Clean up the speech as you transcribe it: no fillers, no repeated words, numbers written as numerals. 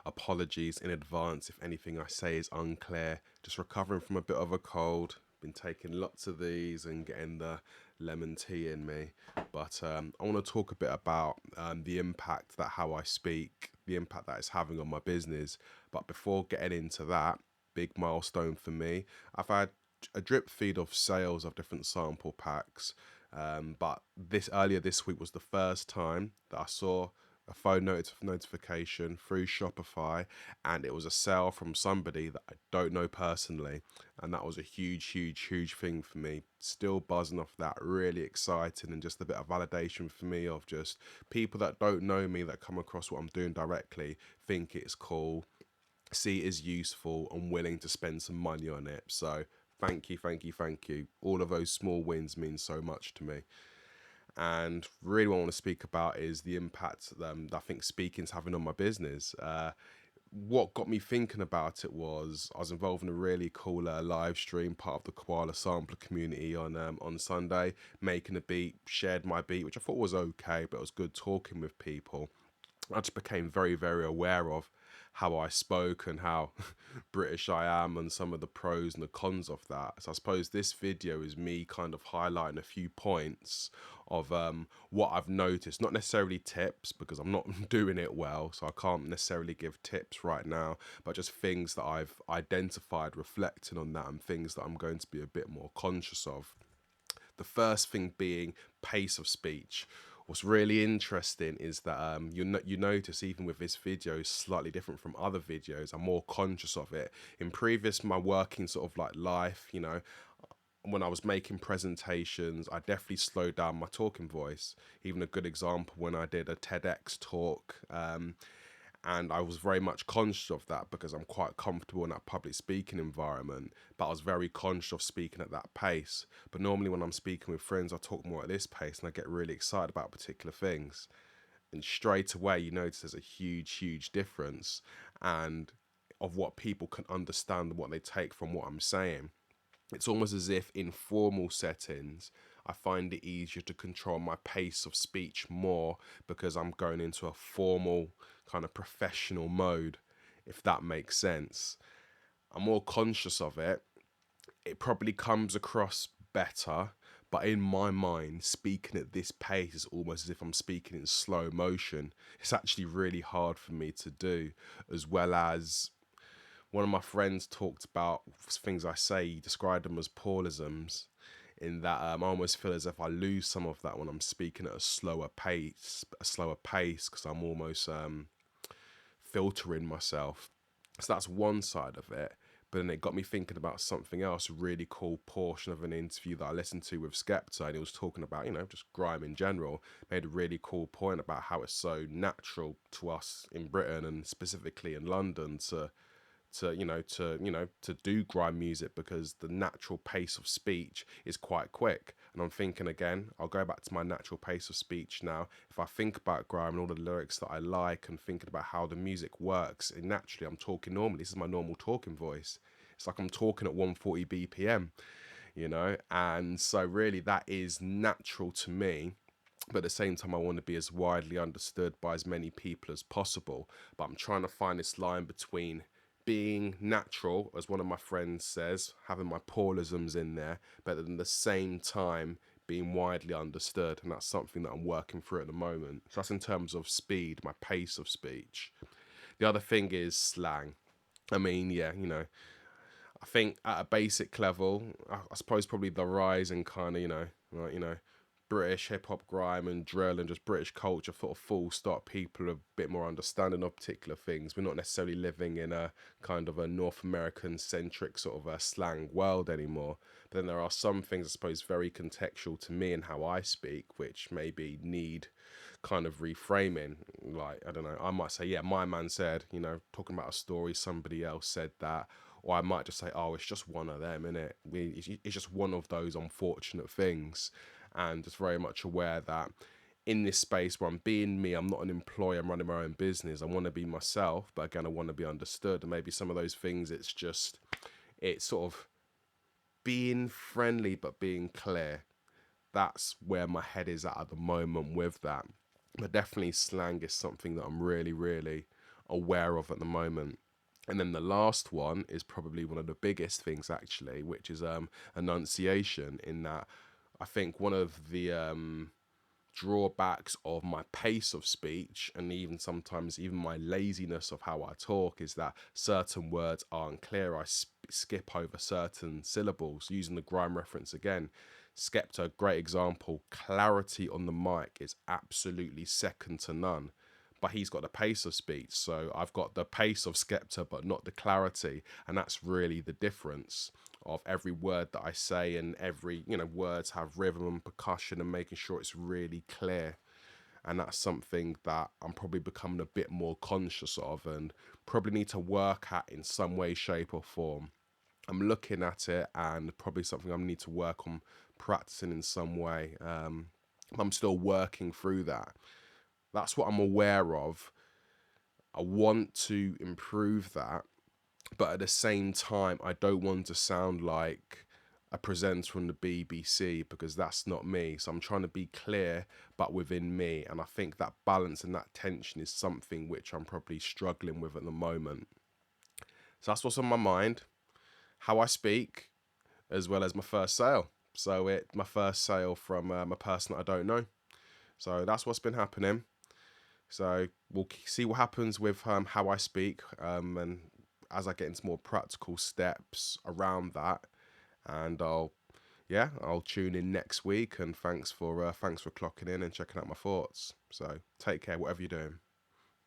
Apologies in advance if anything I say is unclear. Just recovering from a bit of a cold. Been taking lots of these and getting the lemon tea in me. But I want to talk a bit about the impact that how I speak, the impact that it's having on my business. But before getting into that, big milestone for me, I've had a drip feed of sales of different sample packs. But this earlier this week was the first time that I saw a phone notification through Shopify, and it was a sale from somebody that I don't know personally, and that was a huge thing for me. Still buzzing off that, really exciting, and just a bit of validation for me of just people that don't know me that come across what I'm doing directly, think it's cool, see it as useful, and willing to spend some money on it. So thank you. All of those small wins mean so much to me. And really, what I want to speak about is the impact that I think speaking's having on my business. What got me thinking about it was I was involved in a really cool live stream, part of the Koala Sampler community on Sunday, making a beat, shared my beat, which I thought was okay, but it was good talking with people. I just became very aware of how I spoke and how British I am and some of the pros and the cons of that. So I suppose this video is me kind of highlighting a few points of what I've noticed, not necessarily tips because I'm not doing it well, so I can't necessarily give tips right now, but just things that I've identified reflecting on that and things that I'm going to be a bit more conscious of. The first thing being pace of speech. What's really interesting is that you notice even with this video is slightly different from other videos. I'm more conscious of it. In previous my working sort of like life, you know, when I was making presentations, I definitely slowed down my talking voice. Even a good example when I did a TEDx talk. And I was very much conscious of that because I'm quite comfortable in that public speaking environment, but I was very conscious of speaking at that pace. But normally when I'm speaking with friends, I talk more at this pace and I get really excited about particular things. And straight away, you notice there's a huge difference and of what people can understand and what they take from what I'm saying. It's almost as if in formal settings, I find it easier to control my pace of speech more because I'm going into a formal kind of professional mode, if that makes sense. I'm more conscious of it. It probably comes across better, but in my mind, speaking at this pace is almost as if I'm speaking in slow motion. It's actually really hard for me to do, as well as one of my friends talked about things I say, he described them as Paulisms, in that I almost feel as if I lose some of that when I'm speaking at a slower pace, because I'm almost filtering myself. So that's one side of it. But then it got me thinking about something else, a really cool portion of an interview that I listened to with Skepta, and he was talking about, you know, just grime in general. Made a really cool point about how it's so natural to us in Britain and specifically in London to do grime music because the natural pace of speech is quite quick. And I'm thinking again, I'll go back to my natural pace of speech now. If I think about grime and all the lyrics that I like and thinking about how the music works, and naturally I'm talking normally. This is my normal talking voice. It's like I'm talking at 140 BPM, you know? And so really that is natural to me. But at the same time, I want to be as widely understood by as many people as possible. But I'm trying to find this line between being natural, as one of my friends says, having my Paulisms in there, but at the same time being widely understood. And that's something that I'm working through at the moment. So that's in terms of speed, my pace of speech. The other thing is slang. I mean, yeah, you know, I think at a basic level, I suppose probably the rise in kind of, British hip hop, grime, and drill, and just British culture, sort of full stop. People are a bit more understanding of particular things. We're not necessarily living in a kind of a North American centric sort of a slang world anymore. But then there are some things, I suppose, very contextual to me and how I speak, which maybe need kind of reframing. Like, I don't know, I might say, yeah, my man said, you know, talking about a story, somebody else said that. Or I might just say, oh, it's just one of them, innit? It's just one of those unfortunate things. And just very much aware that in this space where I'm being me, I'm not an employee, I'm running my own business. I want to be myself, but again, I want to be understood. And maybe some of those things, it's sort of being friendly, but being clear. That's where my head is at the moment with that. But definitely slang is something that I'm really aware of at the moment. And then the last one is probably one of the biggest things actually, which is enunciation. In that, I think one of the drawbacks of my pace of speech, and even sometimes even my laziness of how I talk, is that certain words aren't clear. I skip over certain syllables. Using the Grime reference again, Skepta, great example. Clarity on the mic is absolutely second to none, but he's got the pace of speech. So I've got the pace of Skepta, but not the clarity. And that's really the difference of every word that I say, and every, words have rhythm and percussion, and making sure it's really clear. And that's something that I'm probably becoming a bit more conscious of, and probably need to work at in some way, shape, or form. I'm looking at it, and probably something I need to work on practicing in some way. I'm still working through that. That's what I'm aware of. I want to improve that, but at the same time, I don't want to sound like a presenter from the BBC, because that's not me. So I'm trying to be clear, but within me. And I think that balance and that tension is something which I'm probably struggling with at the moment. So that's what's on my mind, how I speak, as well as my first sale. So my first sale from a person that I don't know. So that's what's been happening. So we'll see what happens with how I speak, and as I get into more practical steps around that. And I'll tune in next week. And thanks for clocking in and checking out my thoughts. So take care, whatever you're doing.